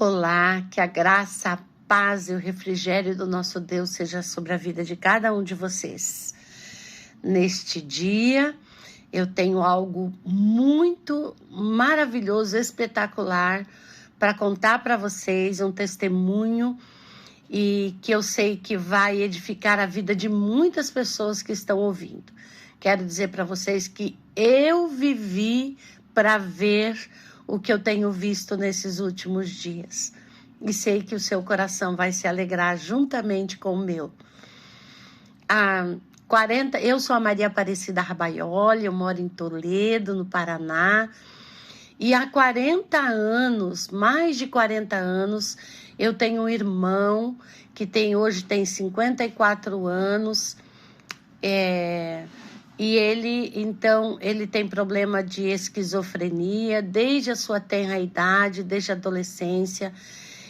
Olá, que a graça, a paz e o refrigério do nosso Deus seja sobre a vida de cada um de vocês. Neste dia, eu tenho algo muito maravilhoso, espetacular para contar para vocês, um testemunho e que eu sei que vai edificar a vida de muitas pessoas que estão ouvindo. Quero dizer para vocês que eu vivi para ver o que eu tenho visto nesses últimos dias. E sei que o seu coração vai se alegrar juntamente com o meu. Eu sou a Maria Aparecida Rabaioli, eu moro em Toledo, no Paraná. E há 40 anos, mais de 40 anos, eu tenho um irmão que hoje tem 54 anos. E ele tem problema de esquizofrenia desde a sua tenra idade, desde a adolescência.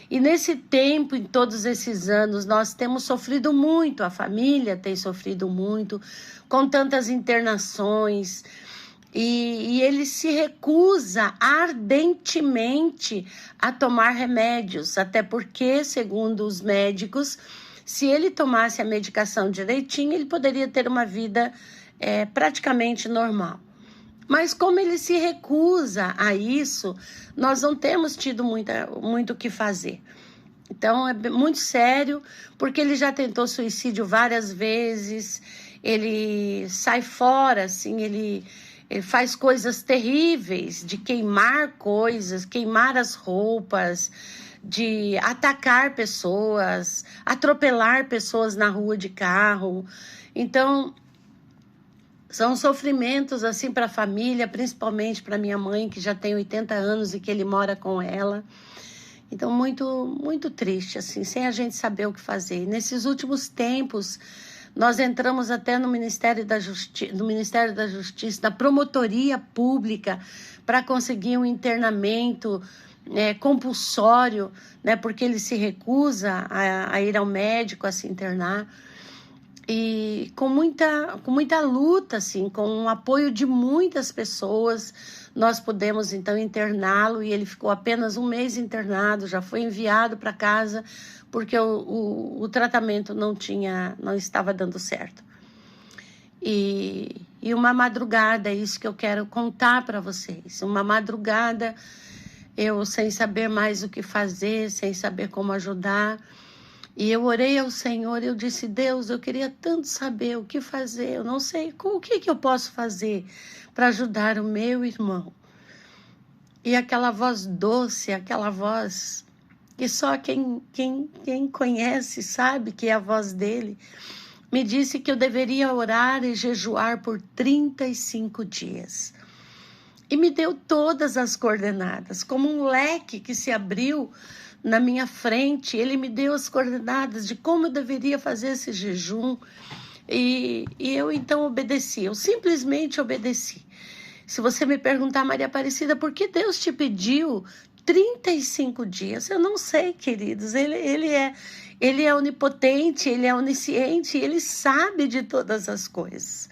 E nesse tempo, em todos esses anos, nós temos sofrido muito, a família tem sofrido muito, com tantas internações. E ele se recusa ardentemente a tomar remédios, até porque, segundo os médicos, se ele tomasse a medicação direitinho, ele poderia ter uma vida praticamente normal. Mas como ele se recusa a isso, nós não temos tido muito o que fazer. Então é muito sério, porque ele já tentou suicídio várias vezes, ele sai fora, assim, ele faz coisas terríveis, de queimar coisas, queimar as roupas, de atacar pessoas, atropelar pessoas na rua de carro. Então, são sofrimentos assim para a família, principalmente para minha mãe, que já tem 80 anos e que ele mora com ela. Então, muito, muito triste, assim, sem a gente saber o que fazer. Nesses últimos tempos, nós entramos até no Ministério da Justiça, na promotoria pública, para conseguir um internamento compulsório, né, porque ele se recusa a ir ao médico, a se internar. E com muita luta, assim, com o apoio de muitas pessoas, nós pudemos então interná-lo, e ele ficou apenas um mês internado, já foi enviado para casa, porque o tratamento não estava dando certo. E uma madrugada, é isso que eu quero contar para vocês. Uma madrugada, eu sem saber mais o que fazer, sem saber como ajudar, e eu orei ao Senhor, eu disse: Deus, eu queria tanto saber o que fazer, eu não sei o que eu posso fazer para ajudar o meu irmão. E aquela voz doce, aquela voz que só quem conhece sabe que é a voz dele, me disse que eu deveria orar e jejuar por 35 dias. E me deu todas as coordenadas, como um leque que se abriu na minha frente. Ele me deu as coordenadas de como eu deveria fazer esse jejum. E eu então obedeci, eu simplesmente obedeci. Se você me perguntar, Maria Aparecida, por que Deus te pediu 35 dias? Eu não sei, queridos. Ele é onipotente, ele é onisciente, ele sabe de todas as coisas.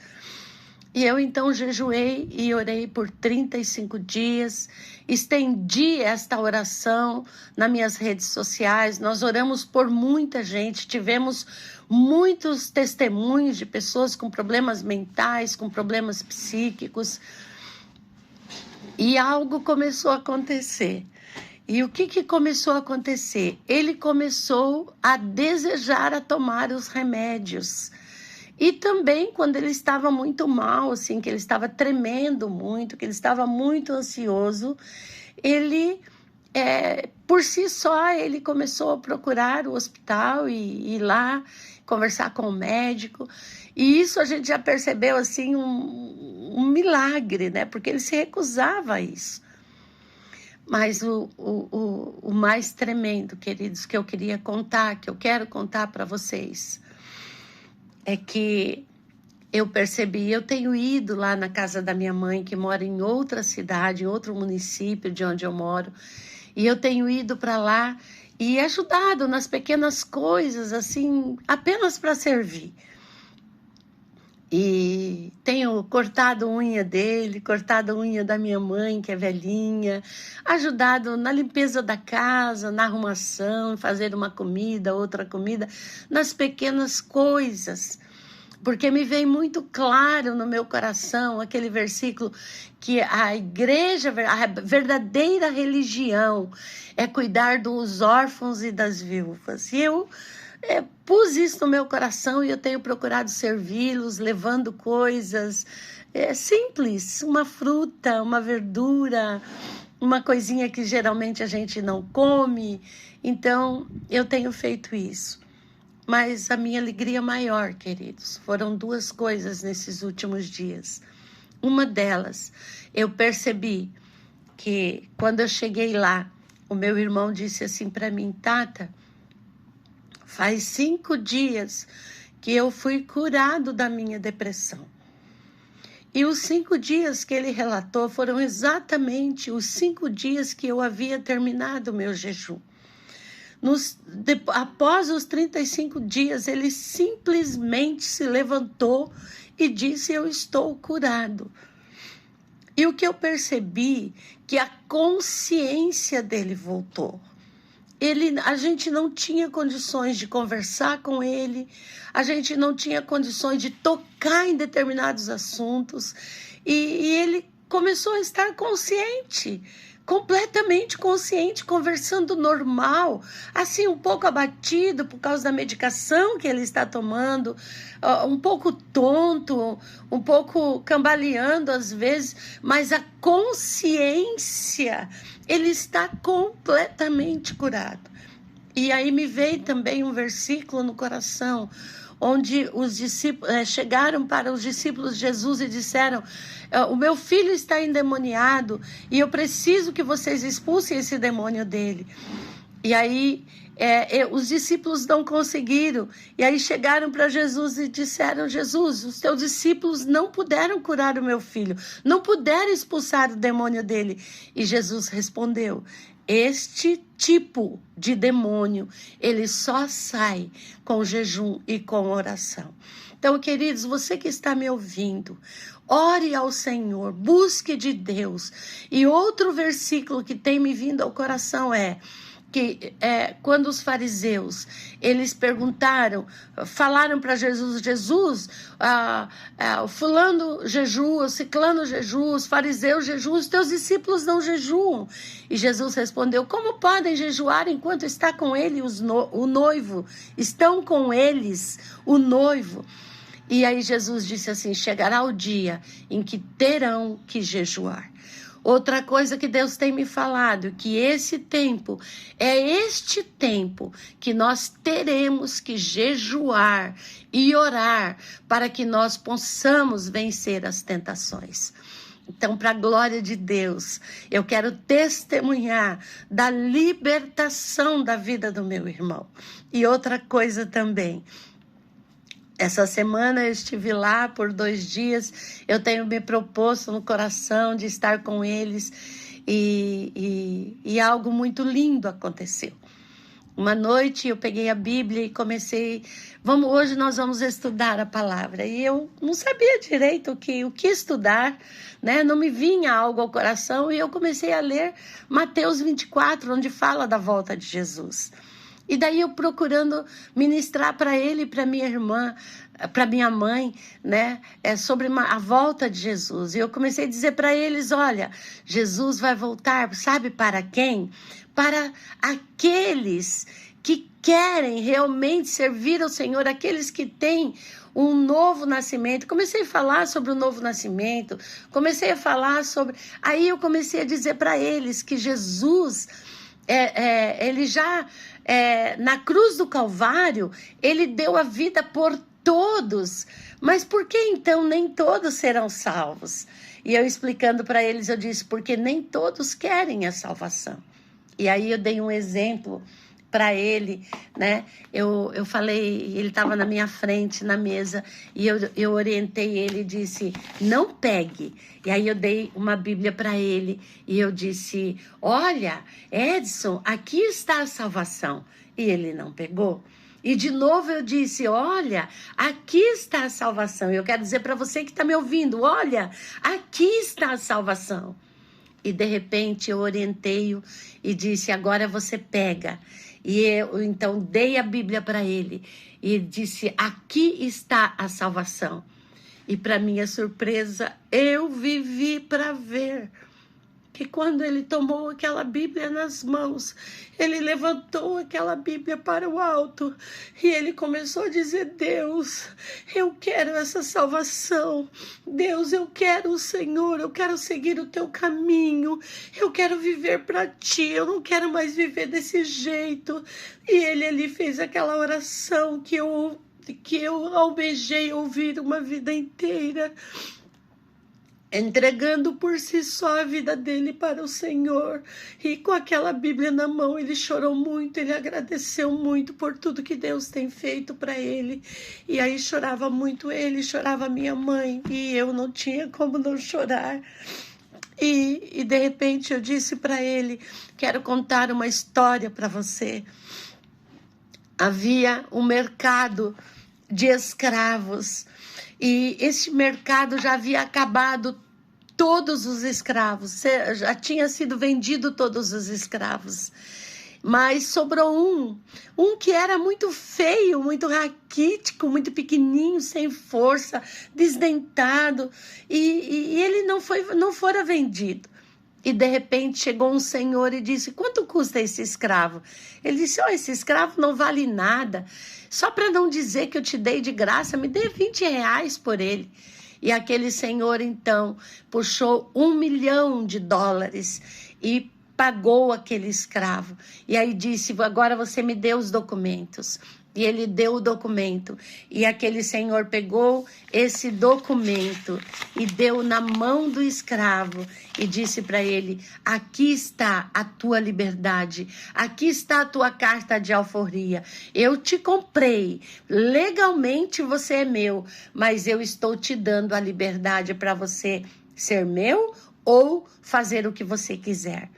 E eu então jejuei e orei por 35 dias, estendi esta oração nas minhas redes sociais, nós oramos por muita gente, tivemos muitos testemunhos de pessoas com problemas mentais, com problemas psíquicos, e algo começou a acontecer. E o que começou a acontecer? Ele começou a desejar a tomar os remédios. E também quando ele estava muito mal, assim, que ele estava tremendo muito, que ele estava muito ansioso, ele, por si só, ele começou a procurar o hospital e ir lá conversar com o médico. E isso a gente já percebeu, assim, um milagre, né? Porque ele se recusava a isso. Mas o mais tremendo, queridos, que eu queria contar, que eu quero contar para vocês, é que eu percebi, eu tenho ido lá na casa da minha mãe, que mora em outra cidade, em outro município de onde eu moro, e eu tenho ido para lá e ajudado nas pequenas coisas, assim, apenas para servir. E tenho cortado a unha dele, cortado a unha da minha mãe, que é velhinha, ajudado na limpeza da casa, na arrumação, fazer uma comida, outra comida, nas pequenas coisas. Porque me vem muito claro no meu coração aquele versículo que a igreja, a verdadeira religião é cuidar dos órfãos e das viúvas. E eu pus isso no meu coração e eu tenho procurado servi-los, levando coisas simples, uma fruta, uma verdura, uma coisinha que geralmente a gente não come. Então, eu tenho feito isso. Mas a minha alegria maior, queridos, foram duas coisas nesses últimos dias. Uma delas, eu percebi que quando eu cheguei lá, o meu irmão disse assim para mim: Tata, faz 5 dias que eu fui curado da minha depressão. E os 5 dias que ele relatou foram exatamente os 5 dias que eu havia terminado o meu jejum. Após os 35 dias, ele simplesmente se levantou e disse: eu estou curado. E o que eu percebi, que a consciência dele voltou. A gente não tinha condições de conversar com ele, a gente não tinha condições de tocar em determinados assuntos, e ele começou a estar consciente, completamente consciente, conversando normal, assim um pouco abatido por causa da medicação que ele está tomando, um pouco tonto, um pouco cambaleando às vezes, mas a consciência, ele está completamente curado. E aí me veio também um versículo no coração, onde os discípulos chegaram para os discípulos de Jesus e disseram: o meu filho está endemoniado e eu preciso que vocês expulsem esse demônio dele. E aí os discípulos não conseguiram. E aí chegaram para Jesus e disseram: Jesus, os teus discípulos não puderam curar o meu filho, não puderam expulsar o demônio dele. E Jesus respondeu: este tipo de demônio, ele só sai com jejum e com oração. Então, queridos, você que está me ouvindo, ore ao Senhor, busque de Deus. E outro versículo que tem me vindo ao coração que quando os fariseus, eles falaram para Jesus: Jesus, o fulano jejua, o ciclano jejua, os fariseus jejuam, os teus discípulos não jejuam. E Jesus respondeu: como podem jejuar enquanto está com ele o noivo? Estão com eles o noivo. E aí Jesus disse assim: chegará o dia em que terão que jejuar. Outra coisa que Deus tem me falado, que esse tempo, este tempo que nós teremos que jejuar e orar para que nós possamos vencer as tentações. Então, para a glória de Deus, eu quero testemunhar da libertação da vida do meu irmão. E outra coisa também, essa semana eu estive lá por 2 dias, eu tenho me proposto no coração de estar com eles e algo muito lindo aconteceu. Uma noite eu peguei a Bíblia e comecei, hoje nós vamos estudar a palavra. E eu não sabia direito o que estudar, né? Não me vinha algo ao coração e eu comecei a ler Mateus 24, onde fala da volta de Jesus. E daí eu procurando ministrar para ele e para minha irmã, para minha mãe, né, sobre a volta de Jesus. E eu comecei a dizer para eles: olha, Jesus vai voltar, sabe para quem? Para aqueles que querem realmente servir ao Senhor, aqueles que têm um novo nascimento. Comecei a falar sobre o novo nascimento, comecei a falar sobre... Aí eu comecei a dizer para eles que Jesus, ele já... na cruz do Calvário, ele deu a vida por todos, mas por que então nem todos serão salvos? E eu explicando para eles, eu disse: porque nem todos querem a salvação. E aí eu dei um exemplo para ele, né? Eu falei, ele estava na minha frente, na mesa, e eu orientei ele e disse: não pegue. E aí eu dei uma Bíblia para ele e eu disse: olha, Edson, aqui está a salvação. E ele não pegou. E de novo eu disse, olha, aqui está a salvação. Eu quero dizer para você que está me ouvindo, olha, aqui está a salvação. E de repente eu orientei-o e disse, agora você pega. E eu então dei a Bíblia para ele e disse, aqui está a salvação. E para minha surpresa, eu vivi para ver que quando ele tomou aquela Bíblia nas mãos, ele levantou aquela Bíblia para o alto e ele começou a dizer, Deus, eu quero essa salvação. Deus, eu quero o Senhor, eu quero seguir o teu caminho, eu quero viver para ti, eu não quero mais viver desse jeito. E ele ali fez aquela oração que eu almejei ouvir uma vida inteira, entregando por si só a vida dele para o Senhor. E com aquela Bíblia na mão, ele chorou muito, ele agradeceu muito por tudo que Deus tem feito para ele. E aí chorava muito ele, chorava minha mãe, e eu não tinha como não chorar. E de repente eu disse para ele, quero contar uma história para você. Havia um mercado de escravos, e esse mercado já havia acabado todos os escravos, já tinha sido vendido todos os escravos, mas sobrou um que era muito feio, muito raquítico, muito pequenininho, sem força, desdentado, e ele não fora vendido. E de repente chegou um senhor e disse, quanto custa esse escravo? Ele disse, esse escravo não vale nada. Só para não dizer que eu te dei de graça, me dê 20 reais por ele. E aquele senhor então puxou $1 milhão e pagou aquele escravo. E aí disse, agora você me dê os documentos. E ele deu o documento, e aquele senhor pegou esse documento e deu na mão do escravo e disse para ele, aqui está a tua liberdade, aqui está a tua carta de alforria, eu te comprei, legalmente você é meu, mas eu estou te dando a liberdade para você ser meu ou fazer o que você quiser.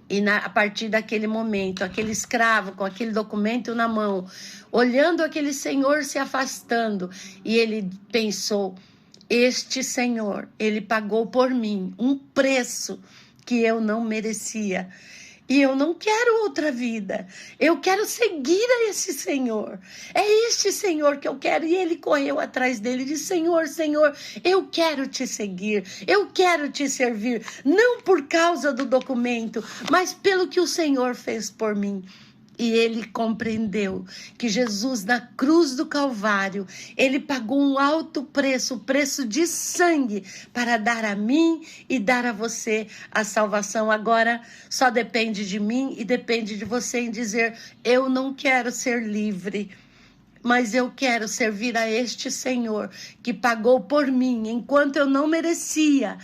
E a partir daquele momento, aquele escravo com aquele documento na mão, olhando aquele senhor se afastando, e ele pensou, este senhor, ele pagou por mim um preço que eu não merecia. E eu não quero outra vida, eu quero seguir a esse Senhor, é este Senhor que eu quero. E ele correu atrás dele e disse, Senhor, Senhor, eu quero te seguir, eu quero te servir, não por causa do documento, mas pelo que o Senhor fez por mim. E ele compreendeu que Jesus, na cruz do Calvário, ele pagou um alto preço, o preço de sangue, para dar a mim e dar a você a salvação. Agora só depende de mim e depende de você em dizer, eu não quero ser livre, mas eu quero servir a este Senhor que pagou por mim, enquanto eu não merecia,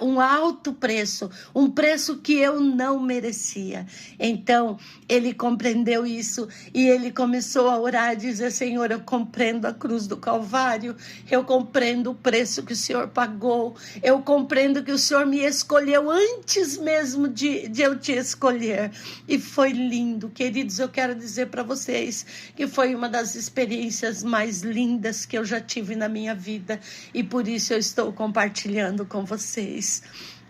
um alto preço, um preço que eu não merecia. Então, ele compreendeu isso e ele começou a orar e dizer, Senhor, eu compreendo a cruz do Calvário, eu compreendo o preço que o Senhor pagou, eu compreendo que o Senhor me escolheu antes mesmo de eu te escolher. E foi lindo, queridos, eu quero dizer para vocês que foi uma das experiências mais lindas que eu já tive na minha vida, e por isso eu estou compartilhando com vocês.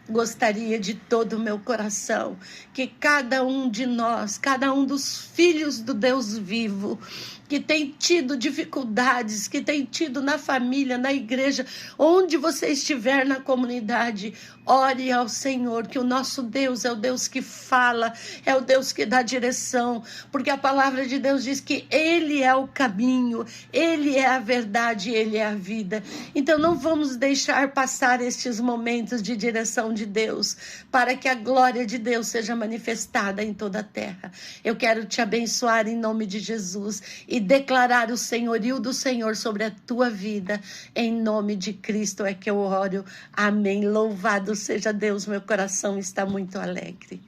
Gostaria de todo o meu coração que cada um de nós, cada um dos filhos do Deus vivo, que tem tido dificuldades, que tem tido na família, na igreja, onde você estiver na comunidade, ore ao Senhor, que o nosso Deus é o Deus que fala, é o Deus que dá direção, porque a palavra de Deus diz que Ele é o caminho, Ele é a verdade, Ele é a vida. Então não vamos deixar passar estes momentos de direção de Deus, para que a glória de Deus seja manifestada em toda a terra. Eu quero te abençoar em nome de Jesus e declarar o senhorio do Senhor sobre a tua vida. Em nome de Cristo é que eu oro. Amém. Louvado seja Deus, meu coração está muito alegre.